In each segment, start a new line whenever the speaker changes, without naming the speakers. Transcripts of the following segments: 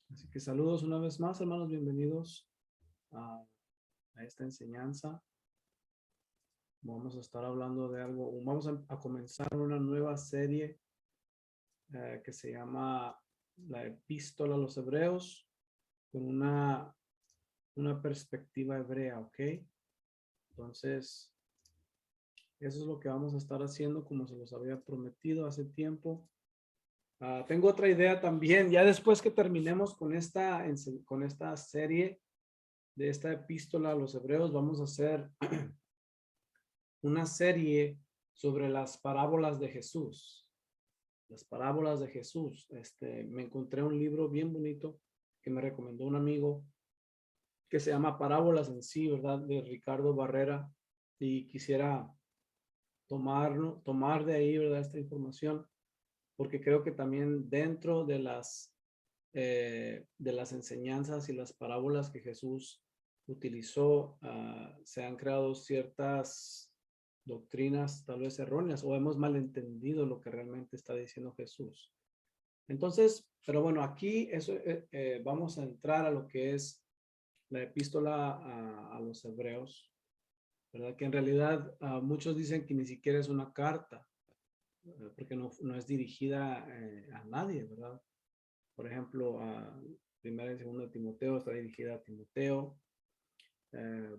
Así que saludos una vez más, hermanos, bienvenidos a esta enseñanza. Vamos a estar hablando de algo, vamos a comenzar una nueva serie que se llama la Epístola a los Hebreos, con una perspectiva hebrea, ¿ok? Entonces, eso es lo que vamos a estar haciendo, como se los había prometido hace tiempo. Tengo otra idea también, ya después que terminemos con esta serie de esta epístola a los Hebreos, vamos a hacer una serie sobre las parábolas de Jesús. Las parábolas de Jesús. Me encontré un libro bien bonito que me recomendó un amigo que se llama Parábolas en sí, ¿verdad? De Ricardo Barrera. Y quisiera tomar de ahí, ¿verdad? Esta información, porque creo que también dentro de las enseñanzas y las parábolas que Jesús utilizó, se han creado ciertas doctrinas tal vez erróneas o hemos malentendido lo que realmente está diciendo Jesús. Entonces, pero bueno, aquí vamos a entrar a lo que es la epístola a los Hebreos, ¿verdad? Que en realidad muchos dicen que ni siquiera es una carta, porque no es dirigida a nadie, ¿verdad? Por ejemplo, primera y segunda de Timoteo está dirigida a Timoteo.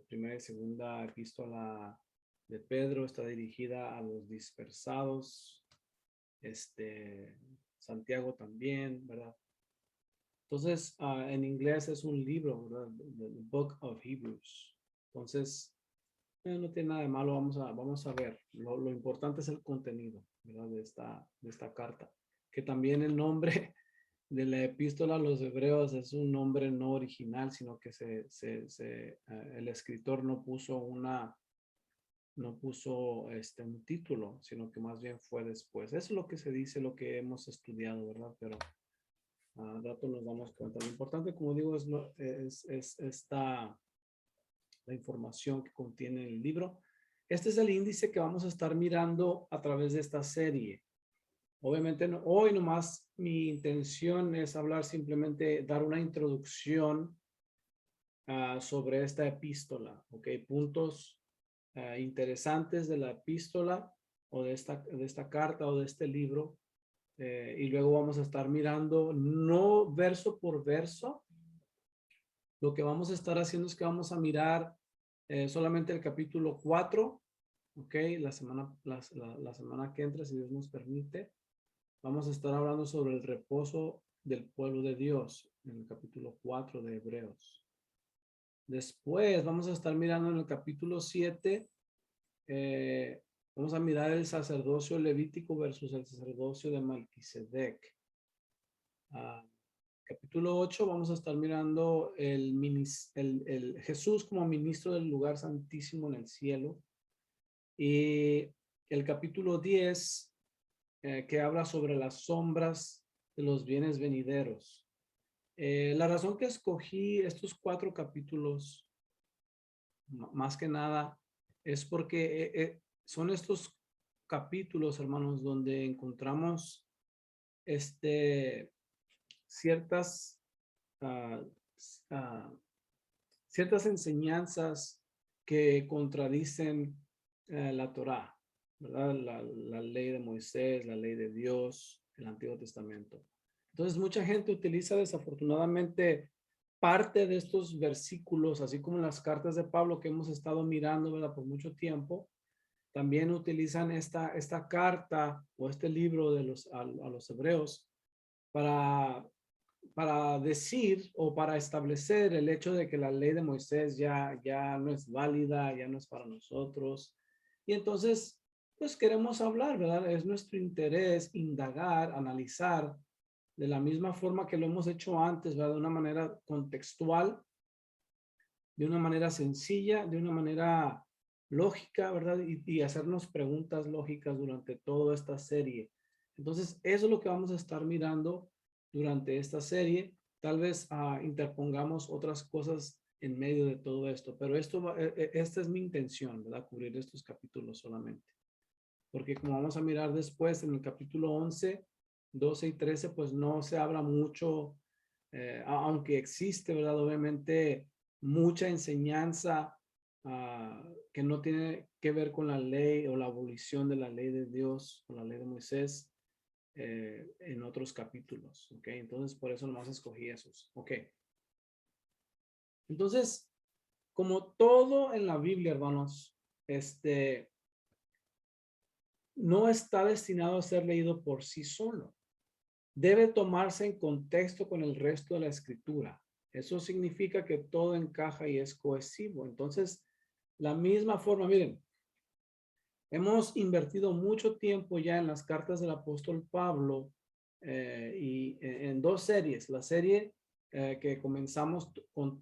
Primera y segunda epístola de Pedro está dirigida a los dispersados. Santiago también, ¿verdad? Entonces, en inglés es un libro, ¿verdad? The Book of Hebrews. Entonces, no tiene nada de malo, vamos a ver. Lo importante es el contenido, ¿verdad? De esta carta. Que también el nombre de la epístola a los Hebreos es un nombre no original, sino que el escritor no puso un título, sino que más bien fue después. Eso es lo que se dice, lo que hemos estudiado, ¿verdad? Pero a rato nos damos cuenta. Lo importante, como digo, es la información que contiene el libro. Este es el índice que vamos a estar mirando a través de esta serie. Obviamente hoy nomás mi intención es hablar simplemente, dar una introducción sobre esta epístola, ¿ok? Puntos interesantes de la epístola o de esta carta o de este libro. Y luego vamos a estar mirando, no verso por verso. Lo que vamos a estar haciendo es que vamos a mirar solamente el capítulo 4, ¿ok? La semana que entra, si Dios nos permite. Vamos a estar hablando sobre el reposo del pueblo de Dios en el capítulo 4 de Hebreos. Después vamos a estar mirando en el capítulo 7, vamos a mirar el sacerdocio levítico versus el sacerdocio de Melquisedec. Capítulo 8 vamos a estar mirando el Jesús como ministro del lugar santísimo en el cielo. Y el capítulo 10 que habla sobre las sombras de los bienes venideros. La razón que escogí estos 4 capítulos, más que nada, es porque son estos capítulos, hermanos, donde encontramos ciertas ciertas enseñanzas que contradicen la Torá, ¿verdad? La ley de Moisés, la ley de Dios, el Antiguo Testamento. Entonces, mucha gente utiliza desafortunadamente parte de estos versículos, así como las cartas de Pablo que hemos estado mirando, ¿verdad? Por mucho tiempo. También utilizan esta carta o este libro a los hebreos para decir o para establecer el hecho de que la ley de Moisés ya no es válida, ya no es para nosotros. Y entonces, pues queremos hablar, ¿verdad? Es nuestro interés indagar, analizar de la misma forma que lo hemos hecho antes, ¿verdad? De una manera contextual, de una manera sencilla, de una manera lógica, ¿verdad? Y hacernos preguntas lógicas durante toda esta serie. Entonces, eso es lo que vamos a estar mirando durante esta serie. Tal vez interpongamos otras cosas en medio de todo esto, pero esta es mi intención, ¿verdad? Cubrir estos capítulos solamente. Porque como vamos a mirar después en el capítulo 11, 12 y 13, pues no se habla mucho, aunque existe, ¿verdad? Obviamente mucha enseñanza que no tiene que ver con la ley o la abolición de la ley de Dios o la ley de Moisés en otros capítulos, ¿ok? Entonces, por eso nomás escogí esos, ¿ok? Entonces, como todo en la Biblia, hermanos, no está destinado a ser leído por sí solo. Debe tomarse en contexto con el resto de la escritura. Eso significa que todo encaja y es cohesivo. Entonces, la misma forma, miren, hemos invertido mucho tiempo ya en las cartas del apóstol Pablo y en dos series. La serie que comenzamos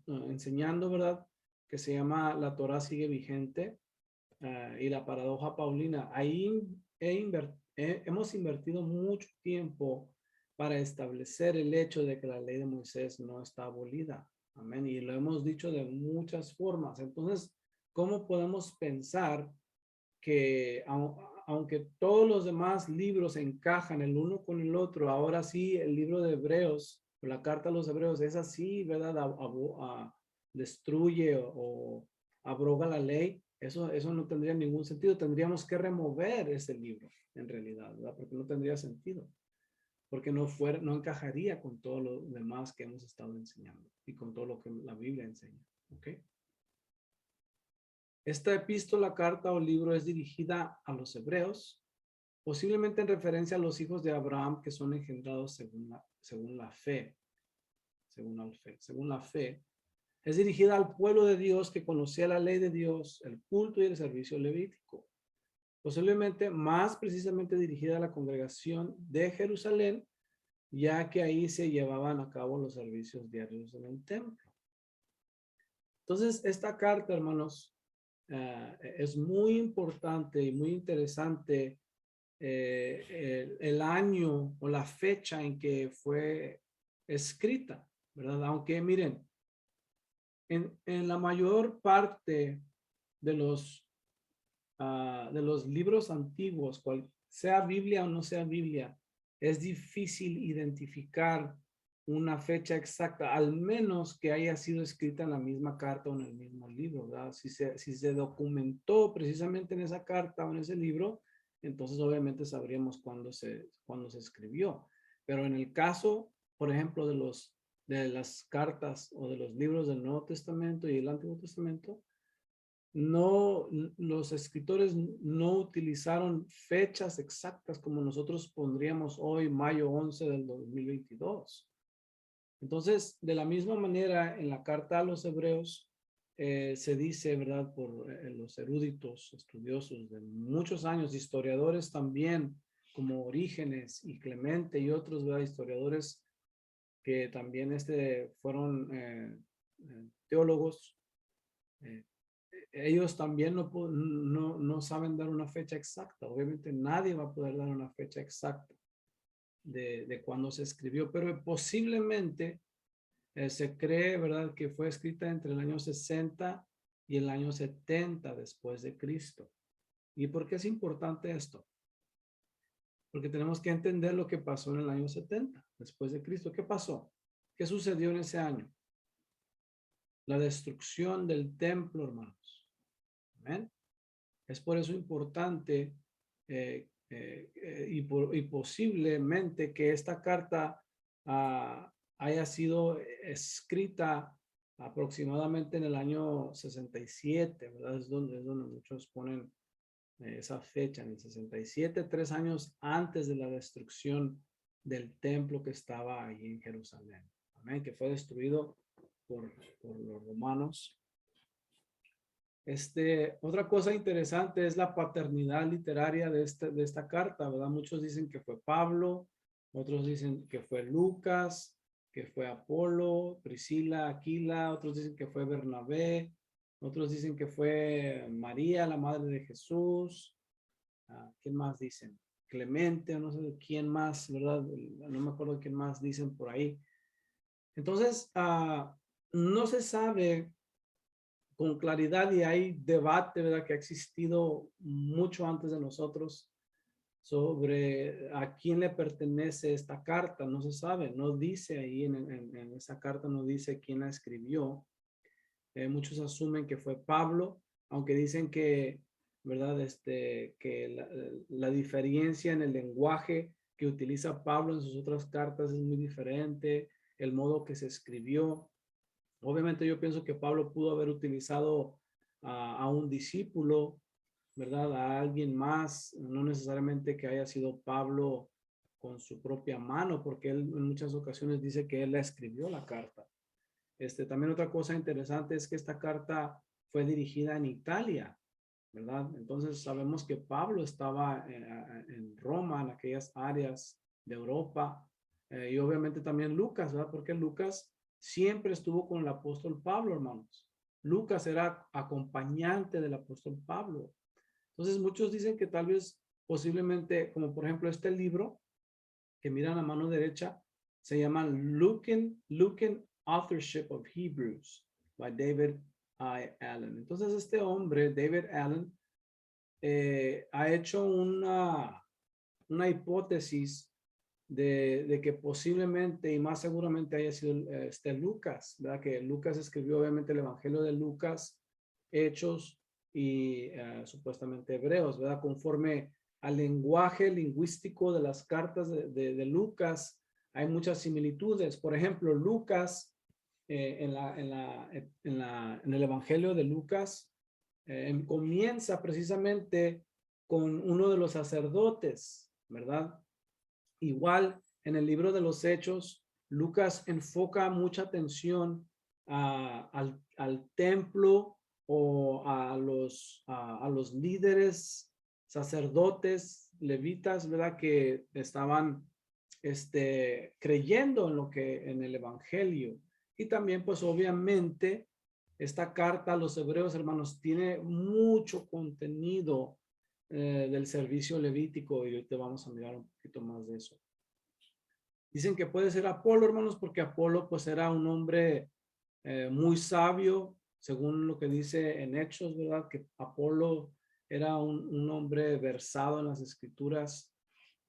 enseñando, ¿verdad? Que se llama La Torá sigue vigente y la paradoja paulina. Ahí hemos invertido mucho tiempo para establecer el hecho de que la ley de Moisés no está abolida. Amén. Y lo hemos dicho de muchas formas. Entonces, ¿cómo podemos pensar que aunque todos los demás libros encajan el uno con el otro, ahora sí el libro de Hebreos, la carta a los Hebreos, es así, ¿verdad? Destruye o abroga la ley. Eso no tendría ningún sentido. Tendríamos que remover ese libro, en realidad, ¿verdad? Porque no tendría sentido. Porque no encajaría con todo lo demás que hemos estado enseñando y con todo lo que la Biblia enseña. ¿Ok? Esta epístola, carta o libro es dirigida a los hebreos, posiblemente en referencia a los hijos de Abraham que son engendrados según la fe. Según la fe. Es dirigida al pueblo de Dios que conocía la ley de Dios, el culto y el servicio levítico. Posiblemente más precisamente dirigida a la congregación de Jerusalén, ya que ahí se llevaban a cabo los servicios diarios en el templo. Entonces, esta carta, hermanos, es muy importante y muy interesante el año o la fecha en que fue escrita, ¿verdad? Aunque miren, en la mayor parte de los libros antiguos, sea Biblia o no sea Biblia, es difícil identificar una fecha exacta, al menos que haya sido escrita en la misma carta o en el mismo libro, ¿verdad? Si se documentó precisamente en esa carta o en ese libro, entonces obviamente sabríamos cuándo se escribió. Pero en el caso, por ejemplo, de las cartas o de los libros del Nuevo Testamento y el Antiguo Testamento, no, los escritores no utilizaron fechas exactas como nosotros pondríamos hoy, mayo 11 del 2022. Entonces, de la misma manera, en la carta a los hebreos se dice, ¿verdad? Por los eruditos, estudiosos de muchos años, historiadores también, como Orígenes y Clemente y otros, ¿verdad? Historiadores que también fueron teólogos. Ellos también no saben dar una fecha exacta. Obviamente nadie va a poder dar una fecha exacta de cuándo se escribió, pero posiblemente se cree, ¿verdad?, que fue escrita entre el año 60 y el año 70 después de Cristo. ¿Y por qué es importante esto? Porque tenemos que entender lo que pasó en el año 70 después de Cristo. ¿Qué pasó? ¿Qué sucedió en ese año? La destrucción del templo, hermanos. Amén. Es por eso importante y posiblemente que esta carta haya sido escrita aproximadamente en el año 67, ¿verdad? Es donde muchos ponen esa fecha, en el 67, 3 años antes de la destrucción del templo que estaba ahí en Jerusalén. Amén, que fue destruido por los romanos. Otra cosa interesante es la paternidad literaria de esta carta, ¿verdad? Muchos dicen que fue Pablo, otros dicen que fue Lucas, que fue Apolo, Priscila, Aquila, otros dicen que fue Bernabé, otros dicen que fue María, la madre de Jesús. ¿Quién más dicen? Clemente, no sé quién más, ¿verdad? No me acuerdo quién más dicen por ahí. Entonces, no se sabe con claridad y hay debate, ¿verdad?, que ha existido mucho antes de nosotros sobre a quién le pertenece esta carta. No se sabe, no dice ahí en esa carta, no dice quién la escribió. Muchos asumen que fue Pablo, aunque dicen que, ¿verdad? Que la diferencia en el lenguaje que utiliza Pablo en sus otras cartas es muy diferente, el modo que se escribió. Obviamente yo pienso que Pablo pudo haber utilizado a un discípulo, ¿verdad? A alguien más, no necesariamente que haya sido Pablo con su propia mano, porque él en muchas ocasiones dice que él la escribió la carta. También otra cosa interesante es que esta carta fue dirigida en Italia, ¿verdad? Entonces sabemos que Pablo estaba en Roma, en aquellas áreas de Europa, y obviamente también Lucas, ¿verdad? Porque Lucas siempre estuvo con el apóstol Pablo, hermanos. Lucas era acompañante del apóstol Pablo. Entonces muchos dicen que tal vez posiblemente, como por ejemplo este libro que miran a mano derecha, se llama Lucan Authorship of Hebrews by David I. Allen. Entonces este hombre, David Allen, ha hecho una hipótesis de que posiblemente y más seguramente haya sido Lucas, ¿verdad? Que Lucas escribió obviamente el Evangelio de Lucas, Hechos y supuestamente Hebreos, ¿verdad? Conforme al lenguaje lingüístico de las cartas de Lucas, hay muchas similitudes. Por ejemplo, Lucas, en el Evangelio de Lucas, comienza precisamente con uno de los sacerdotes, ¿verdad? Igual en el libro de los Hechos, Lucas enfoca mucha atención al templo o a los líderes, sacerdotes, levitas, ¿verdad? Que estaban creyendo en el evangelio. Y también, pues obviamente, esta carta a los hebreos, hermanos, tiene mucho contenido del servicio levítico y hoy te vamos a mirar un poquito más de eso. Dicen que puede ser Apolo, hermanos, porque Apolo pues era un hombre muy sabio, según lo que dice en Hechos, ¿verdad? Que Apolo era un hombre versado en las escrituras.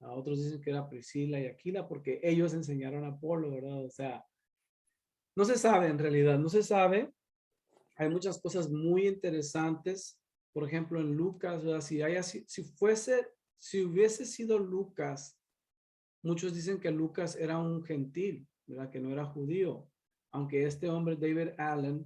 A otros dicen que era Priscila y Aquila porque ellos enseñaron a Apolo, ¿verdad? O sea, no se sabe en realidad, no se sabe. Hay muchas cosas muy interesantes. Por ejemplo, en Lucas, ¿verdad? Si hubiese sido Lucas, muchos dicen que Lucas era un gentil, ¿verdad? Que no era judío. Aunque este hombre, David Allen,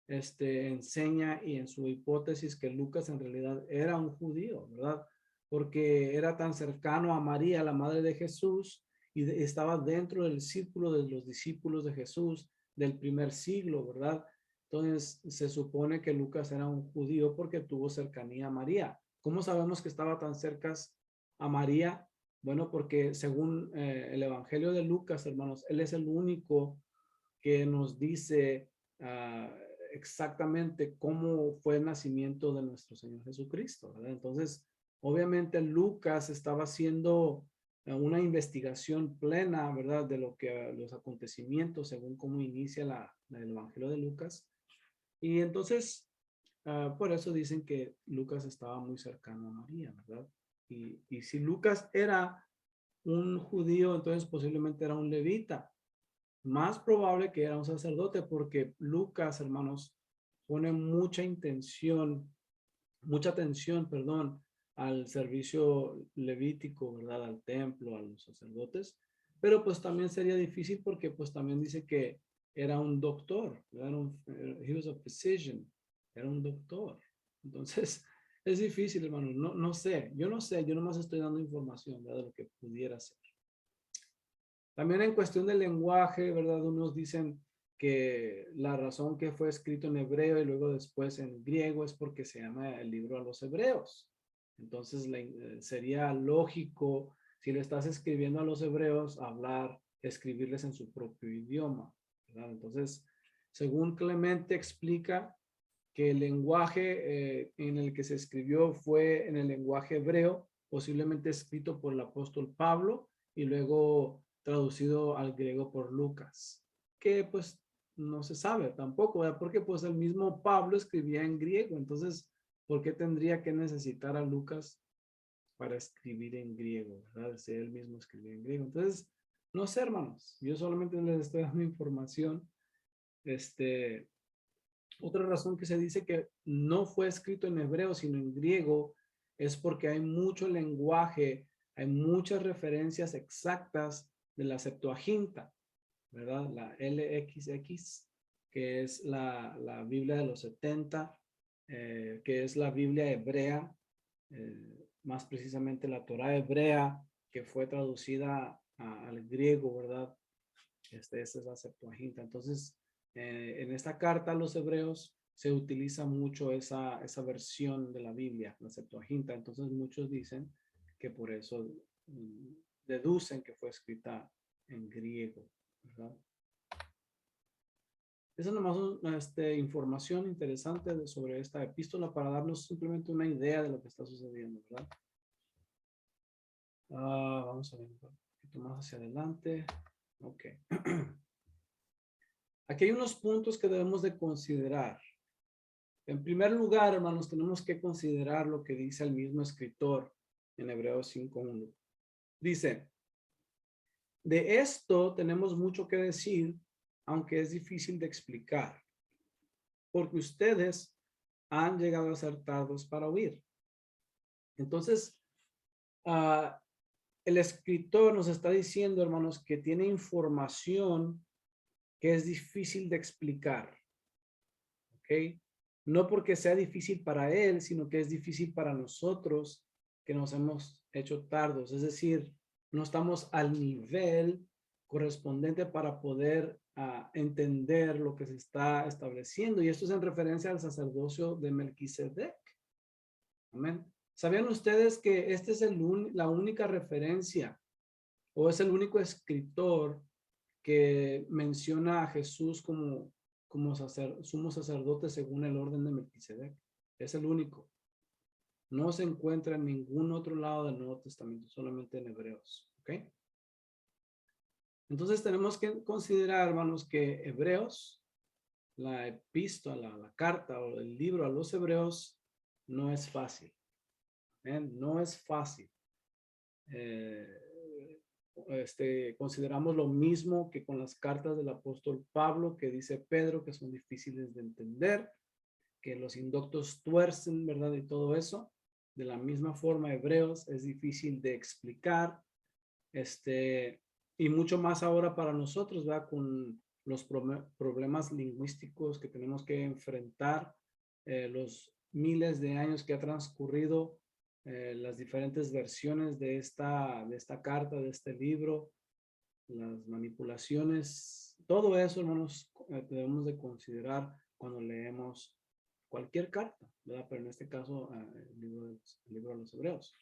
enseña y en su hipótesis que Lucas en realidad era un judío, ¿verdad? Porque era tan cercano a María, la madre de Jesús, y estaba dentro del círculo de los discípulos de Jesús del primer siglo, ¿verdad? Entonces se supone que Lucas era un judío porque tuvo cercanía a María. ¿Cómo sabemos que estaba tan cerca a María? Bueno, porque según el Evangelio de Lucas, hermanos, él es el único que nos dice exactamente cómo fue el nacimiento de nuestro Señor Jesucristo, ¿verdad? Entonces, obviamente Lucas estaba haciendo una investigación plena, ¿verdad? De lo que los acontecimientos, según cómo inicia el Evangelio de Lucas. Y entonces, por eso dicen que Lucas estaba muy cercano a María, ¿verdad? Y si Lucas era un judío, entonces posiblemente era un levita. Más probable que era un sacerdote, porque Lucas, hermanos, pone mucha atención, perdón, al servicio levítico, ¿verdad? Al templo, a los sacerdotes. Pero pues también sería difícil porque pues también dice que era un doctor, ¿verdad? He was a physician, era un doctor. Entonces, es difícil, hermano. No sé, yo no sé, yo nomás estoy dando información, ¿verdad? De lo que pudiera ser. También en cuestión del lenguaje, ¿verdad? Unos dicen que la razón que fue escrito en hebreo y luego después en griego es porque se llama el libro a los hebreos. Entonces sería lógico, si le estás escribiendo a los hebreos, escribirles en su propio idioma, ¿verdad? Entonces, según Clemente explica que el lenguaje en el que se escribió fue en el lenguaje hebreo, posiblemente escrito por el apóstol Pablo y luego traducido al griego por Lucas, que pues no se sabe tampoco, ¿verdad? Porque pues el mismo Pablo escribía en griego, entonces, ¿por qué tendría que necesitar a Lucas para escribir en griego, ¿verdad? Si él mismo escribía en griego. Entonces, no sé, hermanos, yo solamente les estoy dando información. Otra razón que se dice que no fue escrito en hebreo, sino en griego, es porque hay mucho lenguaje, hay muchas referencias exactas de la Septuaginta, ¿verdad? La LXX, que es la Biblia de los 70, que es la Biblia hebrea, más precisamente la Torá hebrea, que fue traducida al griego, ¿verdad? Esa es la Septuaginta. Entonces, en esta carta a los hebreos se utiliza mucho esa versión de la Biblia, la Septuaginta. Entonces, muchos dicen que por eso deducen que fue escrita en griego, ¿verdad? Esa es nomás información interesante sobre esta epístola para darnos simplemente una idea de lo que está sucediendo, ¿verdad? Vamos a ver un poquito más hacia adelante. Ok. Aquí hay unos puntos que debemos de considerar. En primer lugar, hermanos, tenemos que considerar lo que dice el mismo escritor en Hebreos 5:1. Dice, de esto tenemos mucho que decir, aunque es difícil de explicar, porque ustedes han llegado a ser tardos para oír. Entonces, el escritor nos está diciendo, hermanos, que tiene información que es difícil de explicar. ¿Ok? No porque sea difícil para él, sino que es difícil para nosotros que nos hemos hecho tardos. Es decir, no estamos al nivel correspondiente para poder entender lo que se está estableciendo. Y esto es en referencia al sacerdocio de Melquisedec. Amén. ¿Sabían ustedes que este es la única referencia o es el único escritor que menciona a Jesús como sumo sacerdote según el orden de Melquisedec? Es el único. No se encuentra en ningún otro lado del Nuevo Testamento, solamente en Hebreos. ¿Ok? Entonces tenemos que considerar, hermanos, que Hebreos, la epístola, la carta o el libro a los Hebreos, no es fácil. No es fácil. Consideramos lo mismo que con las cartas del apóstol Pablo, que dice Pedro, que son difíciles de entender, que los indoctos tuercen, ¿verdad? Y todo eso. De la misma forma, Hebreos es difícil de explicar, y mucho más ahora para nosotros, ¿verdad? Con los problemas lingüísticos que tenemos que enfrentar, los miles de años que ha transcurrido, las diferentes versiones de esta carta, de este libro, las manipulaciones, todo eso, hermanos, debemos de considerar cuando leemos cualquier carta, ¿verdad? Pero en este caso, el libro de los Hebreos.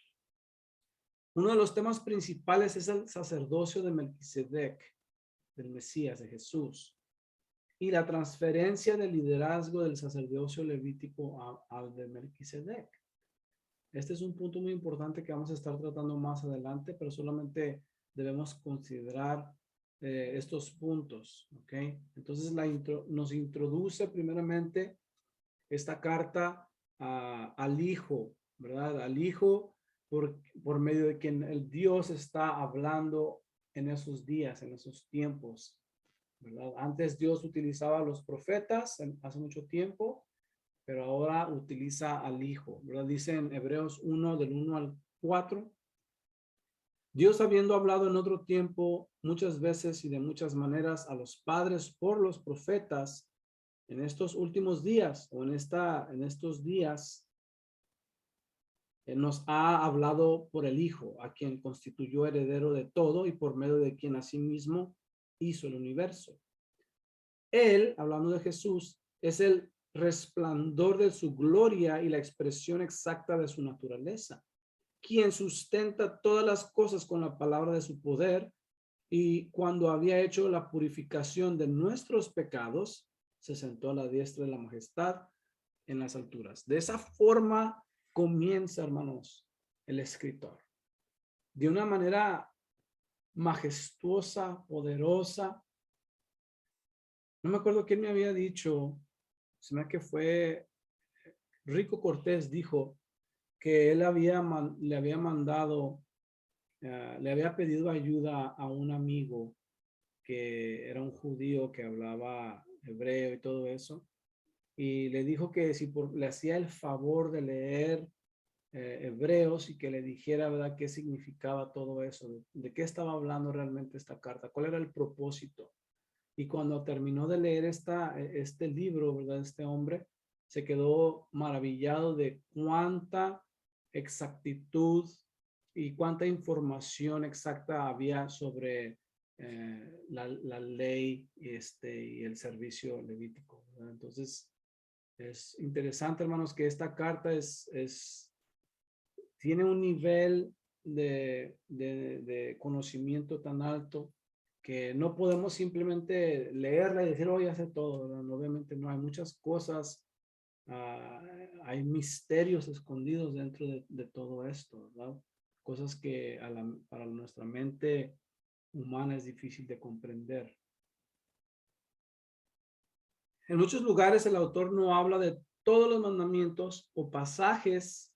Uno de los temas principales es el sacerdocio de Melquisedec, del Mesías, de Jesús, y la transferencia del liderazgo del sacerdocio levítico al de Melquisedec. Este es un punto muy importante que vamos a estar tratando más adelante, pero solamente debemos considerar estos puntos, ¿ok? Entonces nos introduce primeramente esta carta al Hijo, ¿verdad? Al Hijo por medio de quien el Dios está hablando en esos días, en esos tiempos, ¿verdad? Antes Dios utilizaba a los profetas hace mucho tiempo, pero ahora utiliza al Hijo, ¿verdad? Dice en Hebreos 1, del 1 al 4, Dios habiendo hablado en otro tiempo muchas veces y de muchas maneras a los padres por los profetas, en estos últimos días o en estos días, nos ha hablado por el Hijo, a quien constituyó heredero de todo y por medio de quien asimismo hizo el universo. Él, hablando de Jesús, es el resplandor de su gloria y la expresión exacta de su naturaleza, quien sustenta todas las cosas con la palabra de su poder, y cuando había hecho la purificación de nuestros pecados, se sentó a la diestra de la majestad en las alturas. De esa forma comienza, hermanos, el escritor. De una manera majestuosa, poderosa. No me acuerdo quién me había dicho, se me que fue Rico Cortés, dijo que él le había mandado, le había pedido ayuda a un amigo que era un judío que hablaba hebreo y todo eso, y le dijo que si le hacía el favor de leer Hebreos y que le dijera, ¿verdad?, qué significaba todo eso, de qué estaba hablando realmente esta carta, cuál era el propósito. Y cuando terminó de leer este libro, ¿verdad?, este hombre se quedó maravillado de cuánta exactitud y cuánta información exacta había sobre la ley y el servicio levítico, ¿verdad? Entonces, es interesante, hermanos, que esta carta tiene un nivel de conocimiento tan alto que no podemos simplemente leerla y decir, oye, hace todo, ¿verdad? Obviamente no, hay muchas cosas, hay misterios escondidos dentro de todo esto, ¿verdad? Cosas que para nuestra mente humana es difícil de comprender. En muchos lugares el autor no habla de todos los mandamientos o pasajes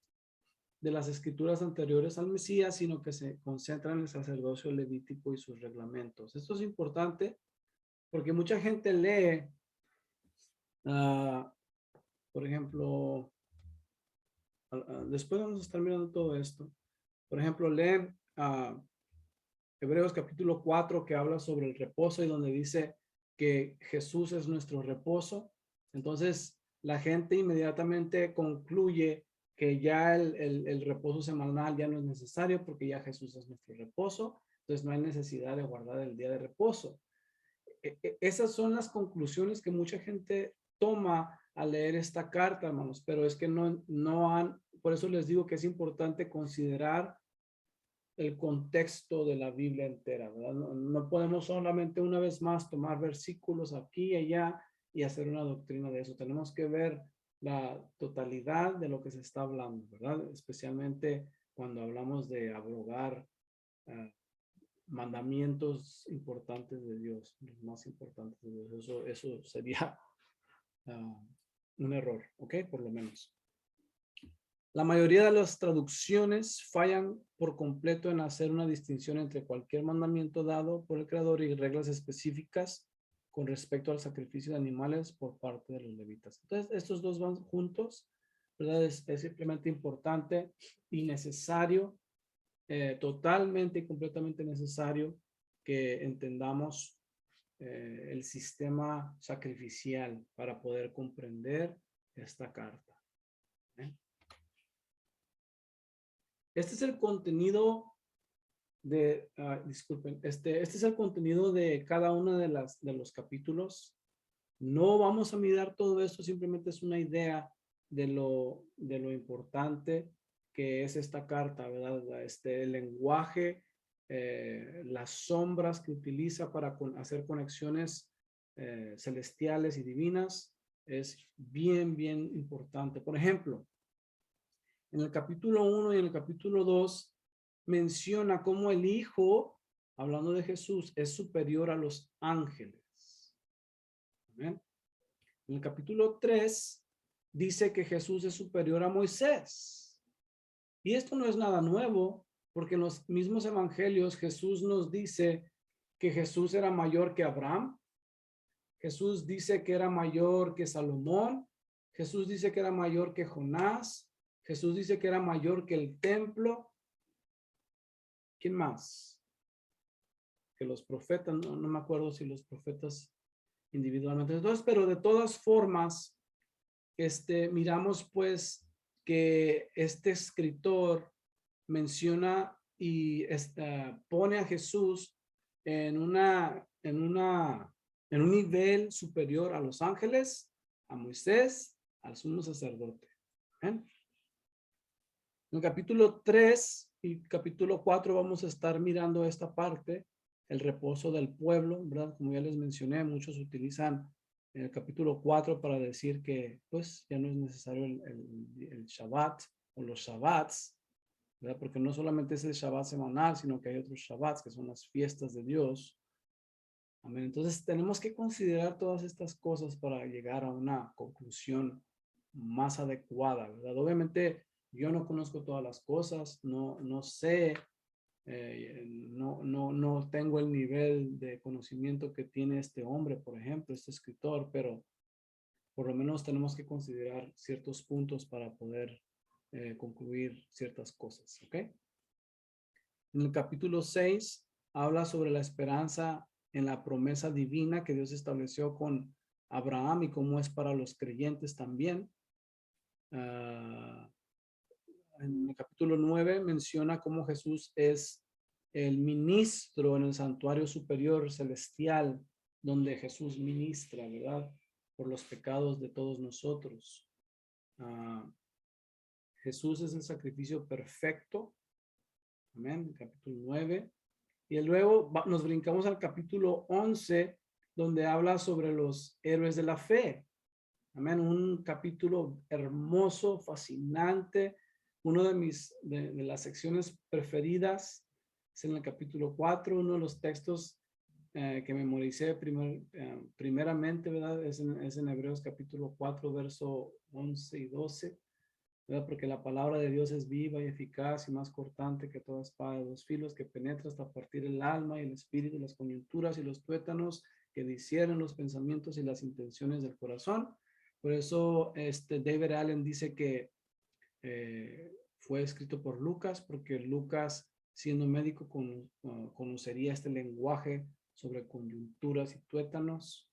de las escrituras anteriores al Mesías, sino que se concentra en el sacerdocio levítico y sus reglamentos. Esto es importante porque mucha gente lee, por ejemplo, después vamos a estar mirando todo esto. Por ejemplo, leen Hebreos capítulo 4 que habla sobre el reposo y donde dice que Jesús es nuestro reposo. Entonces, la gente inmediatamente concluye que ya el reposo semanal ya no es necesario porque ya Jesús es nuestro reposo. Entonces, no hay necesidad de guardar el día de reposo. Esas son las conclusiones que mucha gente toma al leer esta carta, hermanos, pero es que no han, por eso les digo que es importante considerar el contexto de la Biblia entera, ¿verdad? No podemos solamente una vez más tomar versículos aquí y allá y hacer una doctrina de eso. Tenemos que ver la totalidad de lo que se está hablando, ¿verdad? Especialmente cuando hablamos de abrogar mandamientos importantes de Dios, los más importantes de Dios. Eso sería un error, ¿ok? Por lo menos. La mayoría de las traducciones fallan por completo en hacer una distinción entre cualquier mandamiento dado por el Creador y reglas específicas con respecto al sacrificio de animales por parte de los levitas. Entonces, estos dos van juntos, ¿verdad? Es simplemente importante y necesario, totalmente y completamente necesario que entendamos el sistema sacrificial para poder comprender esta carta. Este es el contenido disculpen, este es el contenido de cada uno de los capítulos. No vamos a mirar todo esto, simplemente es una idea de lo importante que es esta carta, ¿verdad? El lenguaje, las sombras que utiliza para hacer conexiones celestiales y divinas es bien, bien importante. Por ejemplo, en el capítulo 1 y en el capítulo 2 menciona cómo el Hijo, hablando de Jesús, es superior a los ángeles. ¿Amén? En el capítulo 3 dice que Jesús es superior a Moisés. Y esto no es nada nuevo, porque en los mismos evangelios Jesús nos dice que Jesús era mayor que Abraham. Jesús dice que era mayor que Salomón. Jesús dice que era mayor que Jonás. Jesús dice que era mayor que el templo. ¿Quién más? Que los profetas, no me acuerdo si los profetas individualmente. Entonces, pero de todas formas, miramos pues que este escritor menciona y pone a Jesús en un nivel superior a los ángeles, a Moisés, al sumo sacerdote. ¿Eh? En el capítulo 3 y capítulo 4 vamos a estar mirando esta parte, el reposo del pueblo, ¿verdad? Como ya les mencioné, muchos utilizan el capítulo 4 para decir que pues ya no es necesario el Shabbat o los Shabbats, ¿verdad? Porque no solamente es el Shabbat semanal, sino que hay otros Shabbats que son las fiestas de Dios. Amén. Entonces tenemos que considerar todas estas cosas para llegar a una conclusión más adecuada, ¿verdad? Obviamente yo no conozco todas las cosas, no sé, no tengo el nivel de conocimiento que tiene este hombre, por ejemplo, este escritor, pero por lo menos tenemos que considerar ciertos puntos para poder concluir ciertas cosas, ¿ok? En el capítulo 6 habla sobre la esperanza en la promesa divina que Dios estableció con Abraham y cómo es para los creyentes también. En el capítulo 9 menciona cómo Jesús es el ministro en el santuario superior celestial, donde Jesús ministra, ¿verdad? Por los pecados de todos nosotros. Jesús es el sacrificio perfecto. Amén. Capítulo 9. Y luego nos brincamos al capítulo 11, donde habla sobre los héroes de la fe. Amén. Un capítulo hermoso, fascinante. Uno de las secciones preferidas es en el capítulo 4. Uno de los textos que memoricé primeramente, ¿verdad? Es en Hebreos capítulo 4, verso 11 y 12. ¿Verdad? Porque la palabra de Dios es viva y eficaz y más cortante que toda espada de dos filos, que penetra hasta partir el alma y el espíritu, las coyunturas y los tuétanos, que disciernen los pensamientos y las intenciones del corazón. Por eso David Allen dice que fue escrito por Lucas, porque Lucas, siendo médico, conocería este lenguaje sobre coyunturas y tuétanos.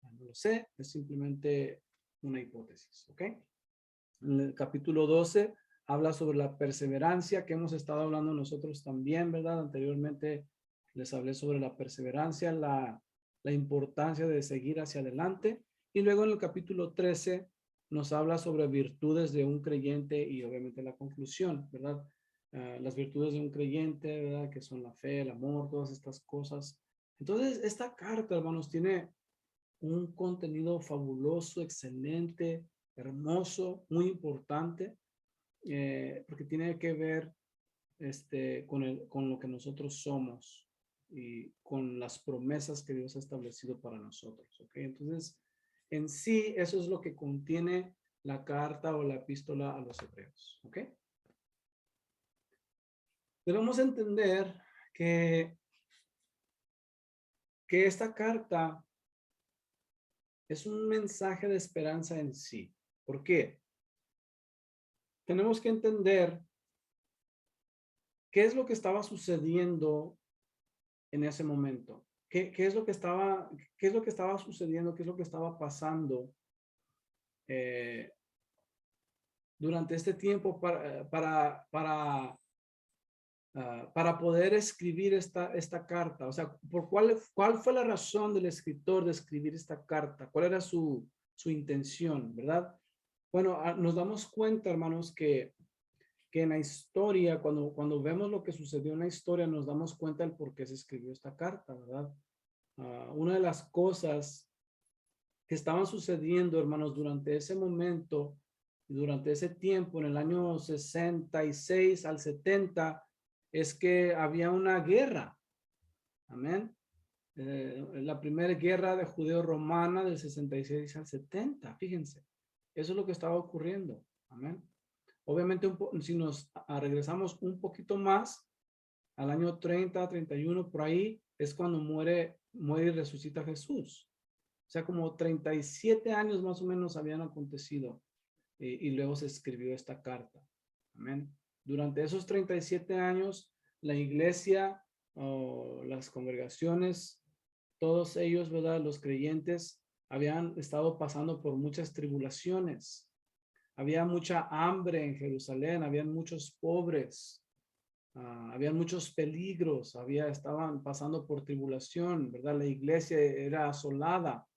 No lo sé, es simplemente una hipótesis, ¿ok? En el capítulo 12 habla sobre la perseverancia, que hemos estado hablando nosotros también, ¿verdad? Anteriormente les hablé sobre la perseverancia, la importancia de seguir hacia adelante. Y luego en el capítulo 13 nos habla sobre virtudes de un creyente y obviamente la conclusión, ¿verdad? Las virtudes de un creyente, ¿verdad? Que son la fe, el amor, todas estas cosas. Entonces, esta carta, hermanos, tiene un contenido fabuloso, excelente, hermoso, muy importante, porque tiene que ver con lo que nosotros somos y con las promesas que Dios ha establecido para nosotros. ¿Ok? Entonces, en sí, eso es lo que contiene la carta o la epístola a los hebreos. ¿Ok? Debemos entender que esta carta es un mensaje de esperanza en sí. ¿Por qué? Tenemos que entender qué es lo que estaba sucediendo en ese momento. ¿Qué es lo que estaba sucediendo? ¿Qué es lo que estaba pasando durante este tiempo para poder escribir esta carta? O sea, ¿cuál fue la razón del escritor de escribir esta carta? ¿Cuál era su intención, verdad? Bueno, nos damos cuenta, hermanos, que en la historia, cuando vemos lo que sucedió en la historia, nos damos cuenta del por qué se escribió esta carta, ¿verdad? Una de las cosas que estaban sucediendo, hermanos, durante ese momento, durante ese tiempo, en el año 66 al 70, es que había una guerra. Amén. La primera guerra de judeo-romana del 66 al 70, fíjense. Eso es lo que estaba ocurriendo. Amén. Obviamente, si nos regresamos un poquito más, al año 30, 31, por ahí, es cuando muere y resucita Jesús. O sea, como 37 años más o menos habían acontecido y luego se escribió esta carta. Amén. Durante esos 37 años, la iglesia, las congregaciones, todos ellos, ¿verdad? Los creyentes habían estado pasando por muchas tribulaciones. Había mucha hambre en Jerusalén, habían muchos pobres, habían muchos peligros, estaban pasando por tribulación, ¿verdad? La iglesia era asolada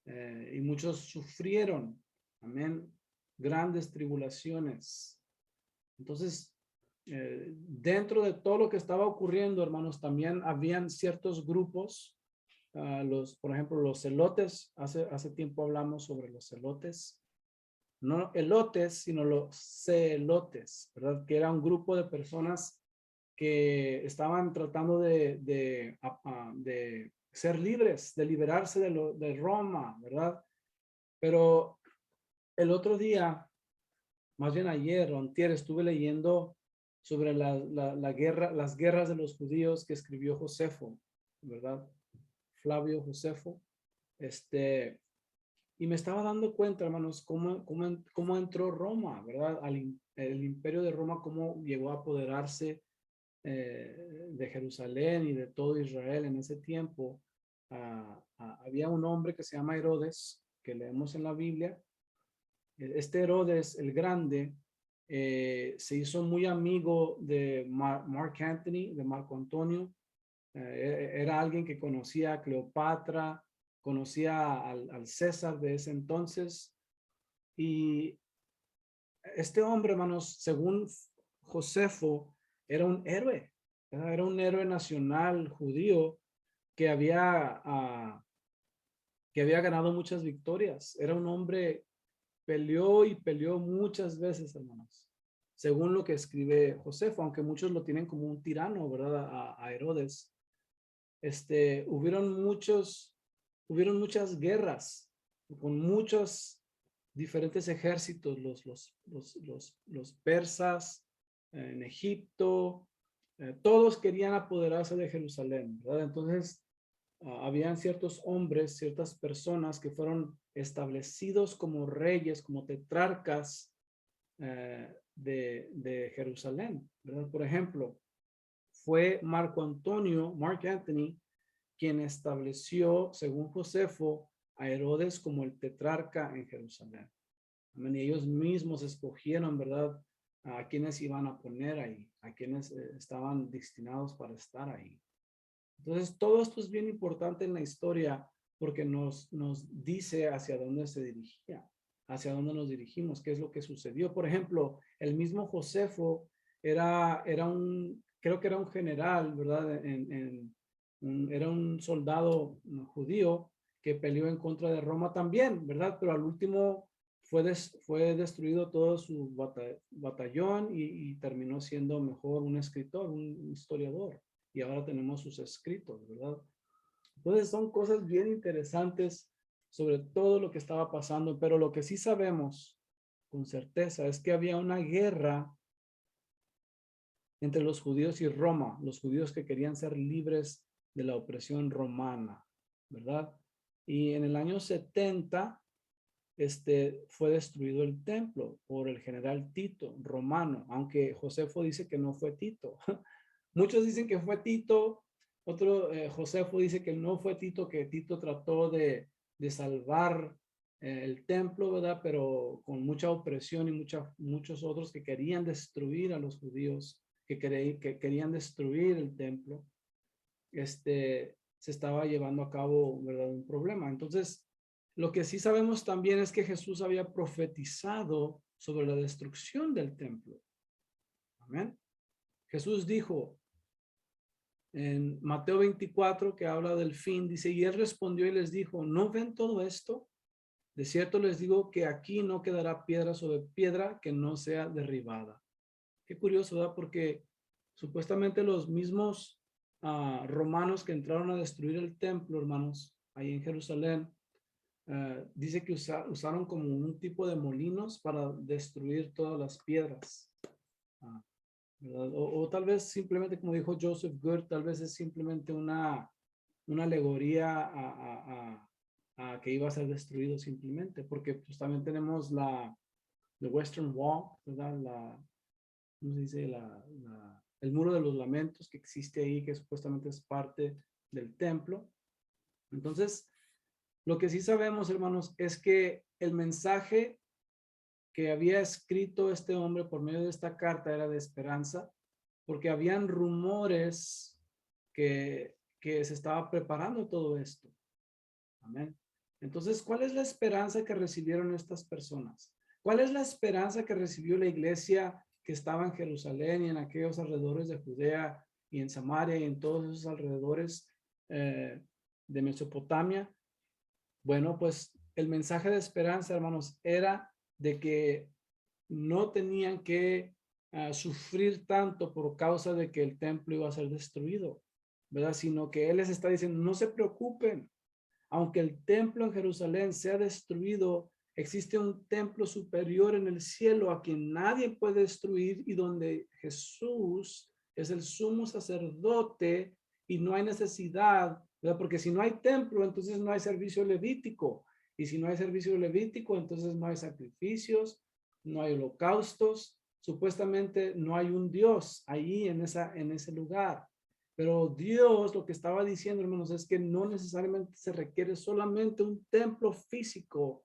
y muchos sufrieron, amén, grandes tribulaciones. Entonces, dentro de todo lo que estaba ocurriendo, hermanos, también habían ciertos grupos, por ejemplo, los celotes. Hace tiempo hablamos sobre los celotes. No elotes, sino los celotes, ¿verdad? Que era un grupo de personas que estaban tratando de ser libres, de liberarse de Roma, ¿verdad? Pero el otro día más bien ayer o antier estuve leyendo sobre la guerra, las guerras de los judíos que escribió Josefo, ¿verdad? Flavio Josefo. Y me estaba dando cuenta, hermanos, cómo entró Roma, ¿verdad? El imperio de Roma, cómo llegó a apoderarse de Jerusalén y de todo Israel en ese tiempo. Había un hombre que se llama Herodes, que leemos en la Biblia. Este Herodes el Grande se hizo muy amigo de Mark Anthony, de Marco Antonio. Era alguien que conocía a Cleopatra, conocía al César de ese entonces. Y este hombre, hermanos, según Josefo, era un héroe. Era un héroe nacional judío que que había ganado muchas victorias. Era un hombre, peleó y peleó muchas veces, hermanos. Según lo que escribe Josefo, aunque muchos lo tienen como un tirano, ¿verdad? A Herodes. Hubieron muchas guerras con muchos diferentes ejércitos, los persas en Egipto, todos querían apoderarse de Jerusalén, ¿verdad? Entonces, habían ciertos hombres, ciertas personas que fueron establecidos como reyes, como tetrarcas de Jerusalén, ¿verdad? Por ejemplo, fue Marco Antonio, Mark Anthony, quien estableció, según Josefo, a Herodes como el tetrarca en Jerusalén. Y ellos mismos escogieron, ¿verdad?, a quienes iban a poner ahí, a quienes estaban destinados para estar ahí. Entonces, todo esto es bien importante en la historia porque nos dice hacia dónde se dirigía, hacia dónde nos dirigimos, qué es lo que sucedió. Por ejemplo, el mismo Josefo creo que era un general, ¿verdad? Era un soldado judío que peleó en contra de Roma también, ¿verdad? Pero al último fue destruido todo su batallón y terminó siendo mejor un escritor, un historiador. Y ahora tenemos sus escritos, ¿verdad? Entonces son cosas bien interesantes sobre todo lo que estaba pasando, pero lo que sí sabemos con certeza es que había una guerra entre los judíos y Roma, los judíos que querían ser libres de la opresión romana, ¿verdad? Y en el año 70 fue destruido el templo por el general Tito, romano, aunque Josefo dice que no fue Tito. Muchos dicen que fue Tito, Josefo dice que no fue Tito, que Tito trató de salvar el templo, ¿verdad? Pero con mucha opresión y muchos otros que querían destruir a los judíos, que querían destruir el templo, se estaba llevando a cabo, ¿verdad?, un problema. Entonces, lo que sí sabemos también es que Jesús había profetizado sobre la destrucción del templo. Amén. Jesús dijo en Mateo 24, que habla del fin, dice, y él respondió y les dijo, ¿no ven todo esto? De cierto les digo que aquí no quedará piedra sobre piedra que no sea derribada. Qué curioso, ¿verdad? Porque supuestamente los mismos romanos que entraron a destruir el templo, hermanos, ahí en Jerusalén, dice que usaron como un tipo de molinos para destruir todas las piedras. O tal vez simplemente, como dijo Joseph Good, tal vez es simplemente una alegoría a que iba a ser destruido simplemente, porque pues también tenemos the Western Wall, ¿verdad? ¿Cómo se dice? El muro de los lamentos que existe ahí, que supuestamente es parte del templo. Entonces, lo que sí sabemos, hermanos, es que el mensaje que había escrito este hombre por medio de esta carta era de esperanza, porque habían rumores que se estaba preparando todo esto. Amén. Entonces, ¿cuál es la esperanza que recibieron estas personas? ¿Cuál es la esperanza que recibió la iglesia que estaba en Jerusalén y en aquellos alrededores de Judea y en Samaria y en todos esos alrededores de Mesopotamia? Bueno, pues el mensaje de esperanza, hermanos, era de que no tenían que sufrir tanto por causa de que el templo iba a ser destruido, ¿verdad? Sino que él les está diciendo, no se preocupen, aunque el templo en Jerusalén sea destruido, existe un templo superior en el cielo a quien nadie puede destruir y donde Jesús es el sumo sacerdote y no hay necesidad, ¿verdad? Porque si no hay templo, entonces no hay servicio levítico. Y si no hay servicio levítico, entonces no hay sacrificios, no hay holocaustos. Supuestamente no hay un Dios ahí en ese lugar. Pero Dios lo que estaba diciendo, hermanos, es que no necesariamente se requiere solamente un templo físico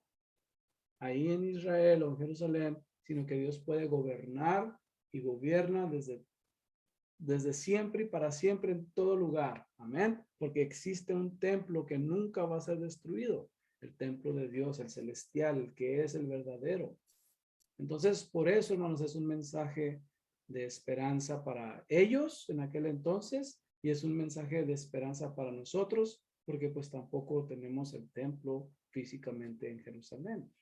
ahí en Israel o en Jerusalén, sino que Dios puede gobernar y gobierna desde siempre y para siempre en todo lugar. Amén. Porque existe un templo que nunca va a ser destruido. El templo de Dios, el celestial, el que es el verdadero. Entonces, por eso, hermanos, es un mensaje de esperanza para ellos en aquel entonces y es un mensaje de esperanza para nosotros porque pues tampoco tenemos el templo físicamente en Jerusalén.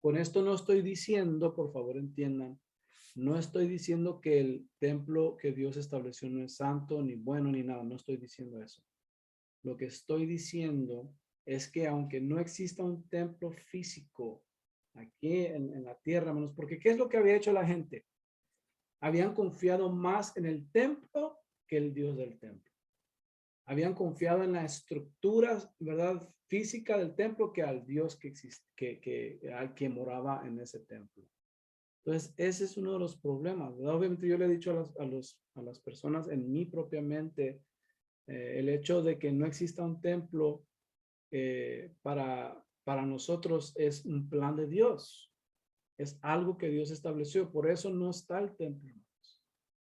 Con esto no estoy diciendo, por favor entiendan, no estoy diciendo que el templo que Dios estableció no es santo, ni bueno, ni nada. No estoy diciendo eso. Lo que estoy diciendo es que aunque no exista un templo físico aquí en la tierra, hermanos, porque ¿qué es lo que había hecho la gente? Habían confiado más en el templo que el Dios del templo. Habían confiado en la estructura, ¿verdad?, física del templo que al Dios que existe, al que moraba en ese templo. Entonces, ese es uno de los problemas, ¿verdad? Obviamente yo le he dicho a las personas en mí propiamente, el hecho de que no exista un templo para nosotros es un plan de Dios. Es algo que Dios estableció. Por eso no está el templo.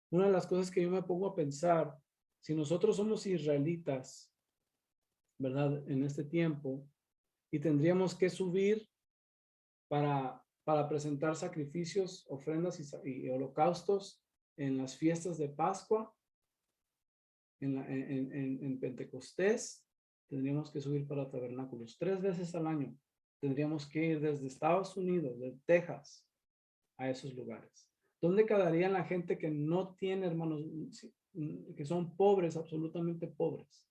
Una de las cosas que yo me pongo a pensar, si nosotros somos israelitas, ¿verdad? En este tiempo, y tendríamos que subir para presentar sacrificios, ofrendas y holocaustos en las fiestas de Pascua, en Pentecostés, tendríamos que subir para tabernáculos 3 veces al año. Tendríamos que ir desde Estados Unidos, de Texas, a esos lugares. ¿Dónde quedarían la gente que no tiene, hermanos, que son pobres, absolutamente pobres?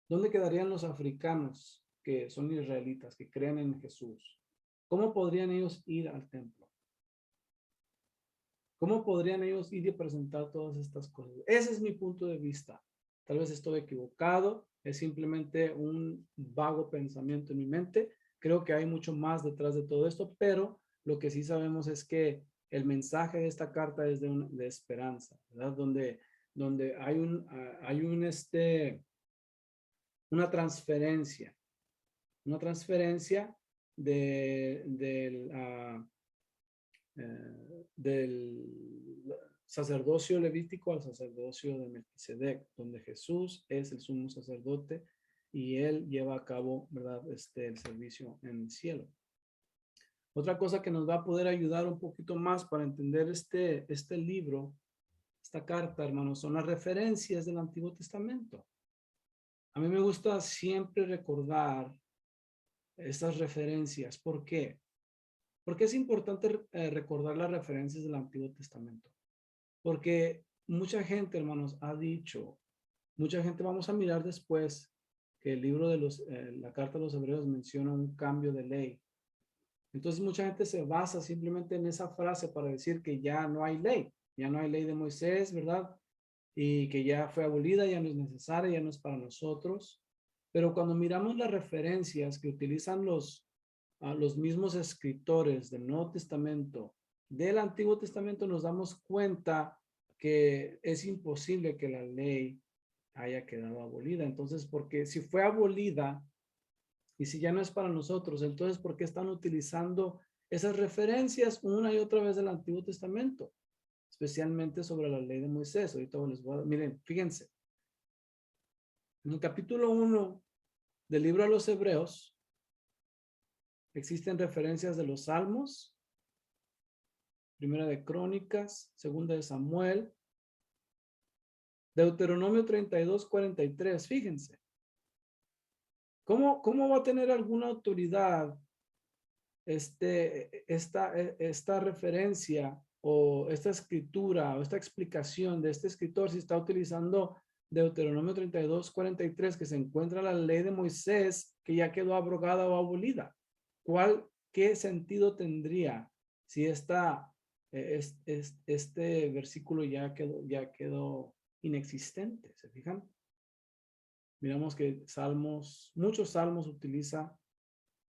¿Dónde quedarían los africanos que son israelitas, que creen en Jesús? ¿Cómo podrían ellos ir al templo? ¿Cómo podrían ellos ir y presentar todas estas cosas? Ese es mi punto de vista. Tal vez estoy equivocado, es simplemente un vago pensamiento en mi mente. Creo que hay mucho más detrás de todo esto, pero lo que sí sabemos es que el mensaje de esta carta es de esperanza, ¿verdad? Donde hay una transferencia del sacerdocio levítico al sacerdocio de Melquisedec, donde Jesús es el sumo sacerdote y él lleva a cabo, ¿verdad?, el servicio en el cielo. Otra cosa que nos va a poder ayudar un poquito más para entender este libro, esta carta, hermanos, son las referencias del Antiguo Testamento. A mí me gusta siempre recordar estas referencias. ¿Por qué? Porque es importante recordar las referencias del Antiguo Testamento. Porque mucha gente, hermanos, ha dicho, mucha gente, vamos a mirar después que el libro de la carta de los Hebreos menciona un cambio de ley. Entonces mucha gente se basa simplemente en esa frase para decir que ya no hay ley de Moisés, ¿verdad? Y que ya fue abolida, ya no es necesaria, ya no es para nosotros. Pero cuando miramos las referencias que utilizan los mismos escritores del Nuevo Testamento, del Antiguo Testamento, nos damos cuenta que es imposible que la ley haya quedado abolida. Entonces, porque si fue abolida y si ya no es para nosotros, entonces, ¿por qué están utilizando esas referencias una y otra vez del Antiguo Testamento? Especialmente sobre la ley de Moisés. Ahorita les voy a... Miren, fíjense. En el capítulo 1 del libro a los Hebreos, existen referencias de los Salmos, Primera de Crónicas, Segunda de Samuel, Deuteronomio 32:43. Fíjense. ¿Cómo va a tener alguna autoridad esta referencia o esta escritura o esta explicación de este escritor si está utilizando Deuteronomio 32:43, que se encuentra la ley de Moisés que ya quedó abrogada o abolida? ¿Cuál ¿qué sentido tendría si este versículo ya quedó inexistente? ¿Se fijan? Miramos que muchos salmos utiliza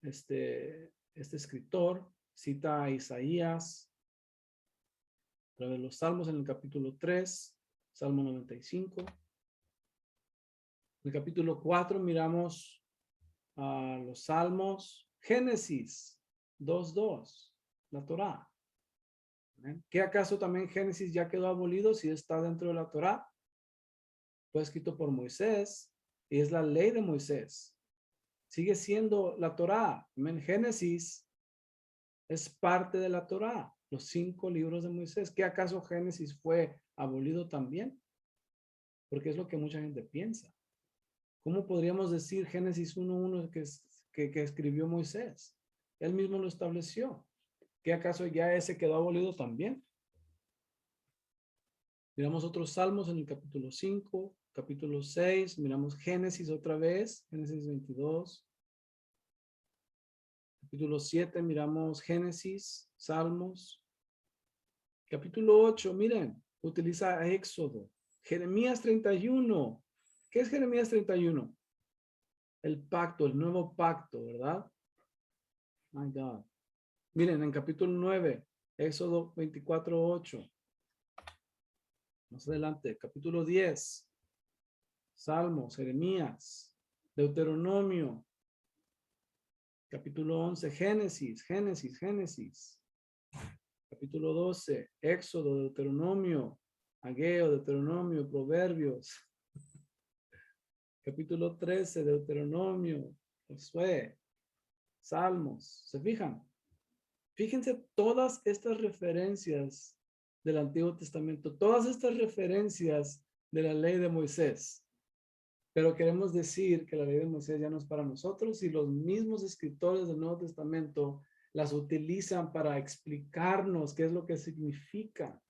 este escritor, cita a Isaías, a través de los salmos en el capítulo 3, Salmo 95. En el capítulo 4 miramos a los salmos, Génesis 2:2, la Torá. ¿Qué acaso también Génesis ya quedó abolido si está dentro de la Torá? Fue escrito por Moisés y es la ley de Moisés. Sigue siendo la Torá. Génesis es parte de la Torá, los 5 libros de Moisés. ¿Qué acaso Génesis fue abolido también? Porque es lo que mucha gente piensa. ¿Cómo podríamos decir Génesis 1:1 que escribió Moisés? Él mismo lo estableció. ¿Qué acaso ya ese quedó abolido también? Miramos otros salmos en el capítulo 5, capítulo 6, miramos Génesis otra vez, Génesis 22. Capítulo 7, miramos Génesis, Salmos. Capítulo 8, miren, utiliza Éxodo. Jeremías 31. ¿Qué es Jeremías 31? El pacto, el nuevo pacto, ¿verdad? My God. Miren, en capítulo 9, Éxodo 24:8. Más adelante, capítulo 10, Salmos, Jeremías, Deuteronomio, capítulo 11, Génesis. Capítulo 12, Éxodo, Deuteronomio, Ageo, Deuteronomio, Proverbios. Capítulo 13, Deuteronomio, Josué, Salmos. ¿Se fijan? Fíjense todas estas referencias del Antiguo Testamento, todas estas referencias de la ley de Moisés. Pero queremos decir que la ley de Moisés ya no es para nosotros y los mismos escritores del Nuevo Testamento las utilizan para explicarnos qué es lo que significa.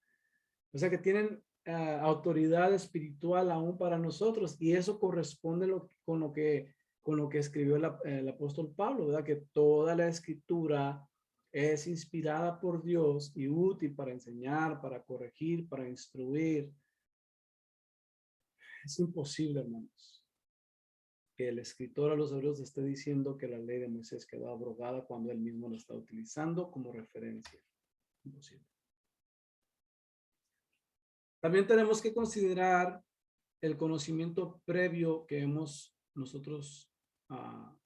O sea que tienen autoridad espiritual aún para nosotros y eso corresponde con lo que escribió el apóstol Pablo, ¿verdad? Que toda la escritura es inspirada por Dios y útil para enseñar, para corregir, para instruir. Es imposible, hermanos, que el escritor a los hebreos esté diciendo que la ley de Moisés quedó abrogada cuando él mismo lo está utilizando como referencia. Imposible. También tenemos que considerar el conocimiento previo que hemos nosotros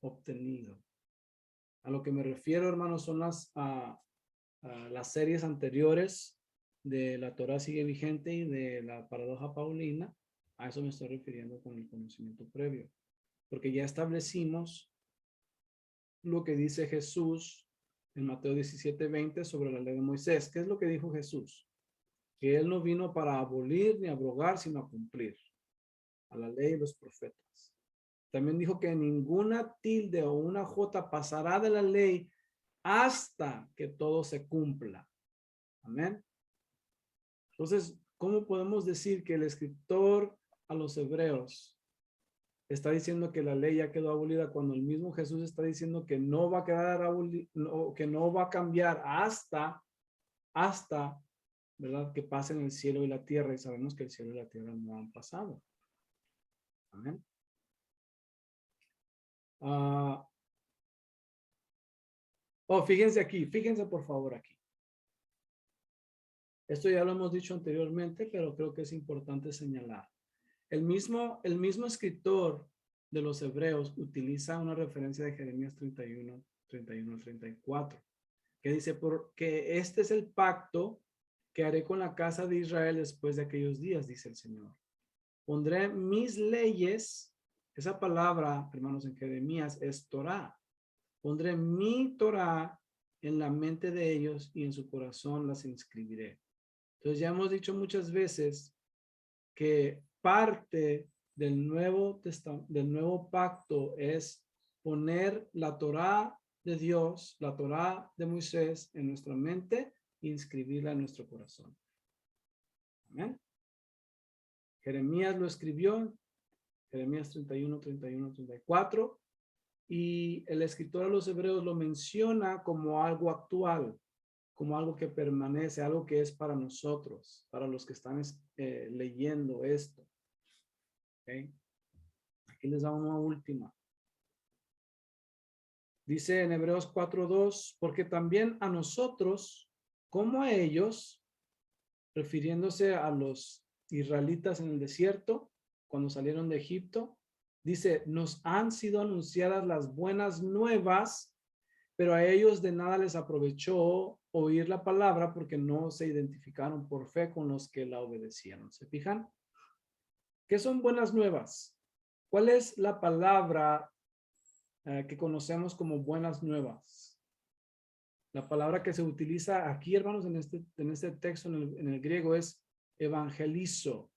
obtenido. A lo que me refiero, hermanos, son las series anteriores de La Torá Sigue Vigente y de la Paradoja Paulina. A eso me estoy refiriendo con el conocimiento previo. Porque ya establecimos lo que dice Jesús en Mateo 17:20 sobre la ley de Moisés. ¿Qué es lo que dijo Jesús? Que él no vino para abolir ni abrogar, sino a cumplir a la ley y los profetas. También dijo que ninguna tilde o una jota pasará de la ley hasta que todo se cumpla. Amén. Entonces, ¿cómo podemos decir que el escritor a los hebreos está diciendo que la ley ya quedó abolida cuando el mismo Jesús está diciendo que no va a quedar abolida, que no va a cambiar hasta, ¿verdad? Que pasen el cielo y la tierra, y sabemos que el cielo y la tierra no han pasado. Amén. Fíjense por favor aquí. Esto ya lo hemos dicho anteriormente, pero creo que es importante señalar. El mismo escritor de los hebreos utiliza una referencia de Jeremías 31 al 34, que dice, porque este es el pacto que haré con la casa de Israel después de aquellos días, dice el Señor. Pondré mis leyes, esa palabra, hermanos, en Jeremías es Torá. Pondré mi Torá en la mente de ellos y en su corazón las inscribiré. Entonces ya hemos dicho muchas veces que parte del nuevo pacto es poner la Torá de Dios, la Torá de Moisés en nuestra mente e inscribirla en nuestro corazón. Amén. Jeremías lo escribió, Jeremías 31, 34. y el escritor a los hebreos lo menciona como algo actual, como algo que permanece, algo que es para nosotros, para los que están leyendo esto. ¿Okay? Aquí les da una última. Dice en Hebreos 4:2, porque también a nosotros, como a ellos, refiriéndose a los israelitas en el desierto, cuando salieron de Egipto, dice, nos han sido anunciadas las buenas nuevas, pero a ellos de nada les aprovechó oír la palabra porque no se identificaron por fe con los que la obedecieron. ¿Se fijan? ¿Qué son buenas nuevas? ¿Cuál es la palabra que conocemos como buenas nuevas? La palabra que se utiliza aquí, hermanos, en este texto en el griego es evangelizo,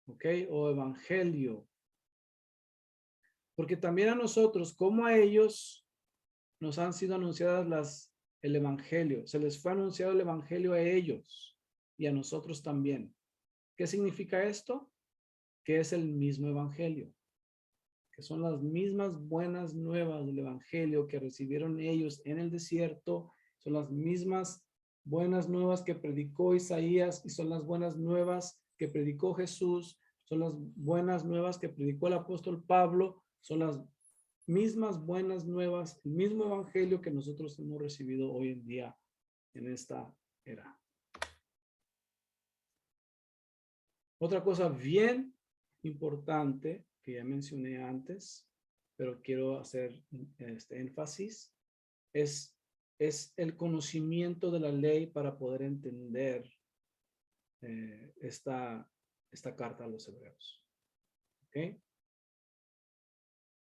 ¿ok? O evangelio. Porque también a nosotros, como a ellos, nos han sido anunciadas el evangelio. Se les fue anunciado el evangelio a ellos y a nosotros también. ¿Qué significa esto? Que es el mismo evangelio. Que son las mismas buenas nuevas del evangelio que recibieron ellos en el desierto, son las mismas buenas nuevas que predicó Isaías y son las buenas nuevas que predicó Jesús, son las buenas nuevas que predicó el apóstol Pablo, son las mismas buenas nuevas, el mismo evangelio que nosotros hemos recibido hoy en día en esta era. Otra cosa bien importante que ya mencioné antes, pero quiero hacer este énfasis, es el conocimiento de la ley para poder entender esta carta a los hebreos. ¿Ok?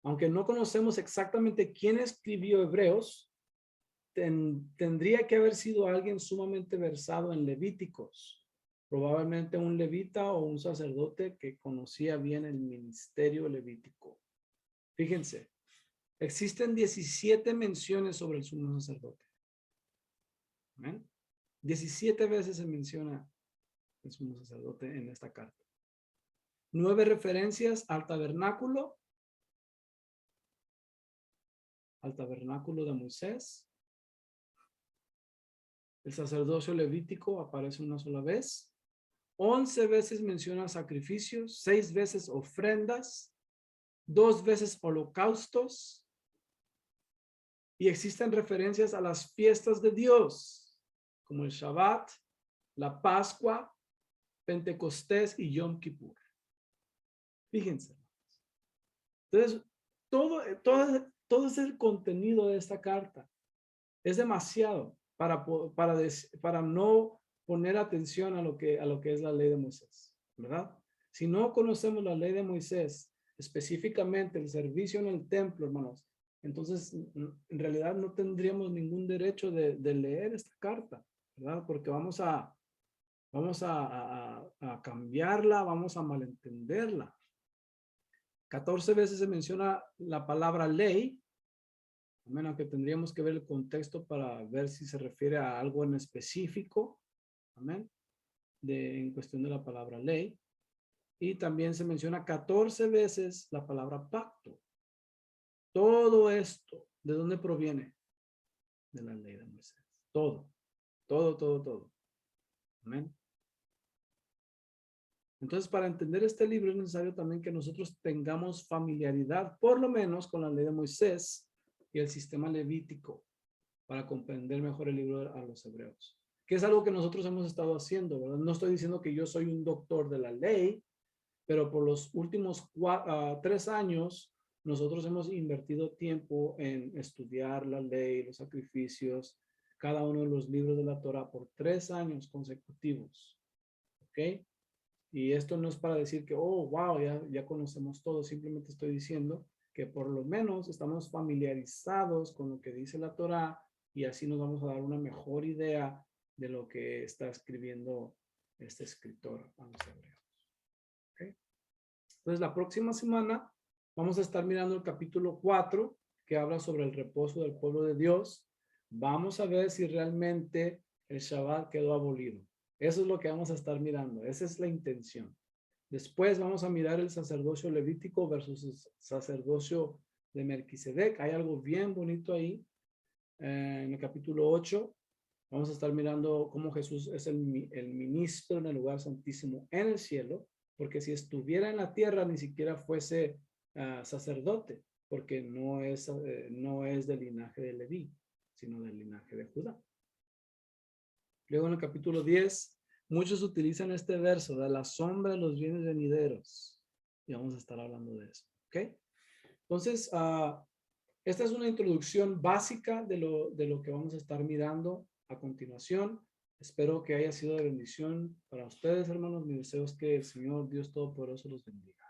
Aunque no conocemos exactamente quién escribió Hebreos, tendría que haber sido alguien sumamente versado en Levíticos. Probablemente un levita o un sacerdote que conocía bien el ministerio levítico. Fíjense, existen 17 menciones sobre el sumo sacerdote. ¿Ven? 17 veces se menciona el sumo sacerdote en esta carta. 9 referencias al tabernáculo de Moisés. El sacerdocio levítico aparece una sola vez. 11 veces menciona sacrificios, 6 veces ofrendas, 2 veces holocaustos, y existen referencias a las fiestas de Dios, como el Shabbat, la Pascua, Pentecostés y Yom Kippur. Fíjense. Entonces, todo es el contenido de esta carta. Es demasiado para no poner atención a lo que es la ley de Moisés, ¿verdad? Si no conocemos la ley de Moisés, específicamente el servicio en el templo, hermanos, entonces en realidad no tendríamos ningún derecho de leer esta carta, ¿verdad? Porque vamos a cambiarla, vamos a malentenderla. 14 veces se menciona la palabra ley, a menos que tendríamos que ver el contexto para ver si se refiere a algo en específico, amén, en cuestión de la palabra ley. Y también se menciona 14 veces la palabra pacto. Todo esto, ¿de dónde proviene? De la ley de Moisés. Todo. Amén. Entonces, para entender este libro es necesario también que nosotros tengamos familiaridad, por lo menos, con la ley de Moisés y el sistema levítico, para comprender mejor el libro a los hebreos, que es algo que nosotros hemos estado haciendo, ¿verdad? No estoy diciendo que yo soy un doctor de la ley, pero por los últimos 3 años, nosotros hemos invertido tiempo en estudiar la ley, los sacrificios, cada uno de los libros de la Torah por 3 años consecutivos. ¿Ok? Y esto no es para decir que, oh, wow, ya conocemos todo. Simplemente estoy diciendo que por lo menos estamos familiarizados con lo que dice la Torah y así nos vamos a dar una mejor idea de lo que está escribiendo este escritor a los hebreos. ¿Okay? Entonces, la próxima semana vamos a estar mirando el capítulo 4, que habla sobre el reposo del pueblo de Dios. Vamos a ver si realmente el Shabbat quedó abolido. Eso es lo que vamos a estar mirando. Esa es la intención. Después vamos a mirar el sacerdocio levítico versus el sacerdocio de Melquisedec. Hay algo bien bonito ahí. En el capítulo 8 vamos a estar mirando cómo Jesús es el ministro en el lugar santísimo en el cielo, porque si estuviera en la tierra ni siquiera fuese sacerdote, porque no es del linaje de Leví, sino del linaje de Judá. Luego en el capítulo 10, muchos utilizan este verso de la sombra de los bienes venideros. Y vamos a estar hablando de eso. ¿Ok? Entonces, esta es una introducción básica de lo que vamos a estar mirando a continuación. Espero que haya sido de bendición para ustedes, hermanos. Mi deseo es que el Señor Dios Todopoderoso los bendiga.